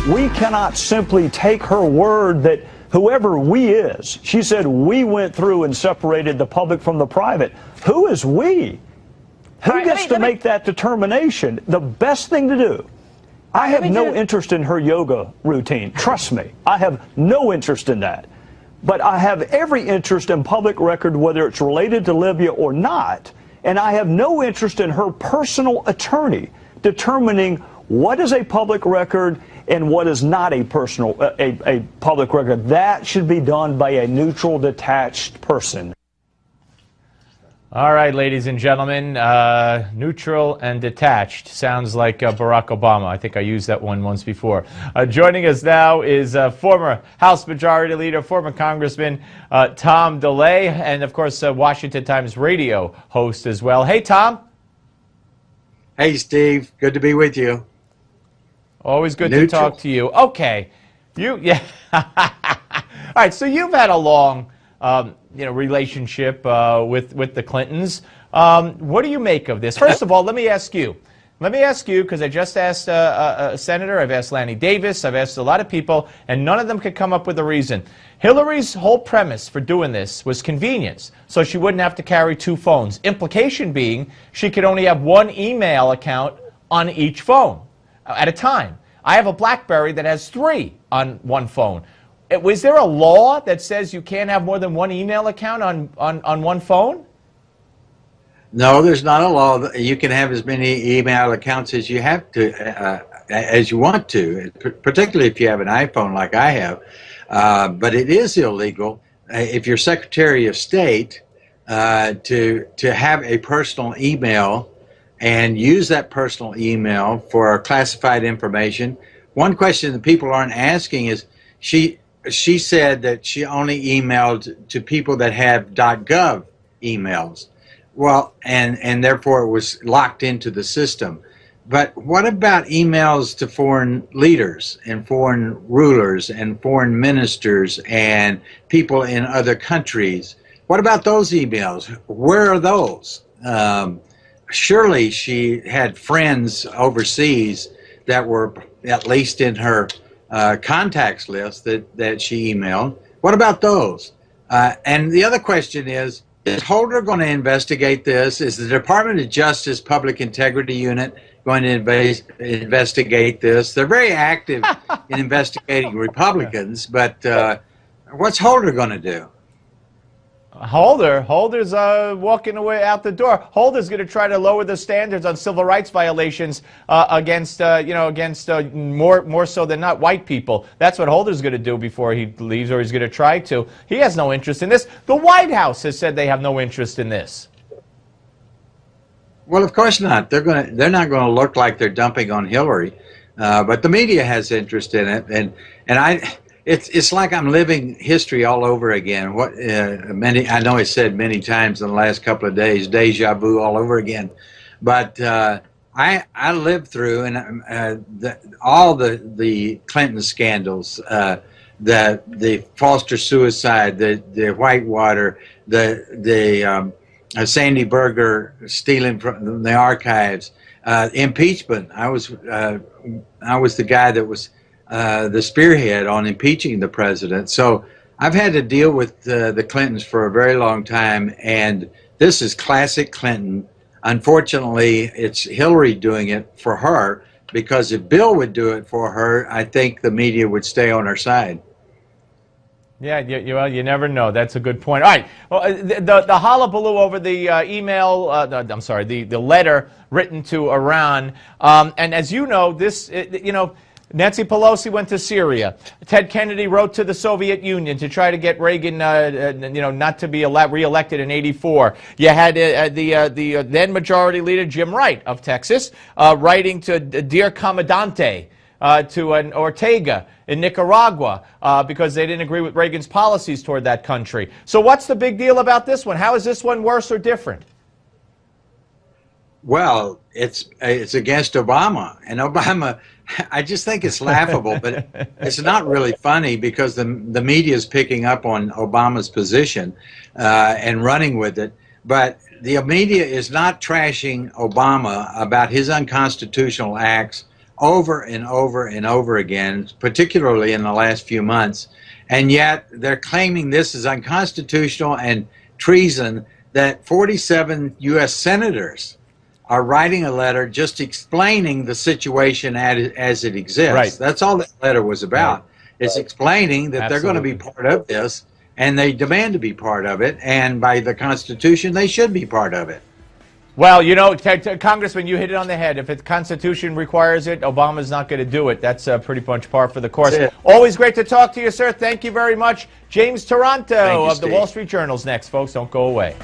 We cannot simply take her word that whoever we is, she said we went through and separated the public from the private. Who is we? Who gets to make that determination? The best thing to do. I have no interest in her yoga routine. Trust me, I have no interest in that. But I have every interest in public record, whether it's related to Libya or not. And I have no interest in her personal attorney determining what is a public record and what is not a public record. That should be done by a neutral, detached person. All right, ladies and gentlemen, neutral and detached sounds like Barack Obama. I think I used that one once before. Joining us now is former House Majority Leader, former Congressman Tom DeLay, and of course Washington Times radio host as well. Hey, Tom. Hey, Steve. Good to be with you. Always good to talk to you. Okay, yeah. All right, so you've had a long relationship with the Clintons. What do you make of this? First of all, let me ask you, because I just asked a senator, I've asked Lanny Davis, I've asked a lot of people, and none of them could come up with a reason. Hillary's whole premise for doing this was convenience, so she wouldn't have to carry two phones. Implication being she could only have one email account on each phone at a time. I have a BlackBerry that has 3 on one phone. Was there a law that says you can't have more than one email account on one phone? No, there's not a law. You can have as many email accounts as you have to, as you want to, particularly if you have an iPhone like I have. But it is illegal if you're Secretary of State to have a personal email and use that personal email for classified information. One question that people aren't asking is, she said that she only emailed to people that have .gov emails. Well, and therefore it was locked into the system. But what about emails to foreign leaders and foreign rulers and foreign ministers and people in other countries? What about those emails? Where are those? Surely she had friends overseas that were at least in her contacts list that she emailed. What about those? And the other question is Holder going to investigate this? Is the Department of Justice Public Integrity Unit going to investigate this? They're very active in investigating Republicans, but what's Holder going to do? Holder's walking away out the door. Holder's going to try to lower the standards on civil rights violations against more so than not white people. That's what Holder's going to do before he leaves, or he's going to try to. He has no interest in this. The White House has said they have no interest in this. Well, of course not. They're not going to look like they're dumping on Hillary, but the media has interest in it, and It's like I'm living history all over again. I know I said many times in the last couple of days, deja vu all over again. But I lived through all the Clinton scandals, the Foster suicide, the Whitewater, the Sandy Berger stealing from the archives, impeachment. I was the guy that was the spearhead on impeaching the president. So I've had to deal with the Clintons for a very long time, and this is classic Clinton. Unfortunately, it's Hillary doing it for her, because if Bill would do it for her, I think the media would stay on her side. Yeah, well, you never know. That's a good point. All right, well, the hullabaloo over the the letter written to Iran, and as you know, Nancy Pelosi went to Syria. Ted Kennedy wrote to the Soviet Union to try to get Reagan, not to be reelected in '84. You had the then Majority Leader Jim Wright of Texas writing to Dear Commandante to an Ortega in Nicaragua because they didn't agree with Reagan's policies toward that country. So what's the big deal about this one? How is this one worse or different? Well, it's against Obama, and Obama, I just think it's laughable, but it's not really funny because the media is picking up on Obama's position and running with it. But the media is not trashing Obama about his unconstitutional acts over and over and over again, particularly in the last few months. And yet they're claiming this is unconstitutional and treason, that 47 U.S. senators are writing a letter just explaining the situation as it exists. Right. That's all that letter was about. Right. It's explaining that they're going to be part of this, and they demand to be part of it, and by the Constitution, they should be part of it. Well, you know, Congressman, you hit it on the head. If the Constitution requires it, Obama's not going to do it. That's pretty much par for the course. Always great to talk to you, sir. Thank you very much. James Taranto of the Wall Street Journal's next, folks. Don't go away.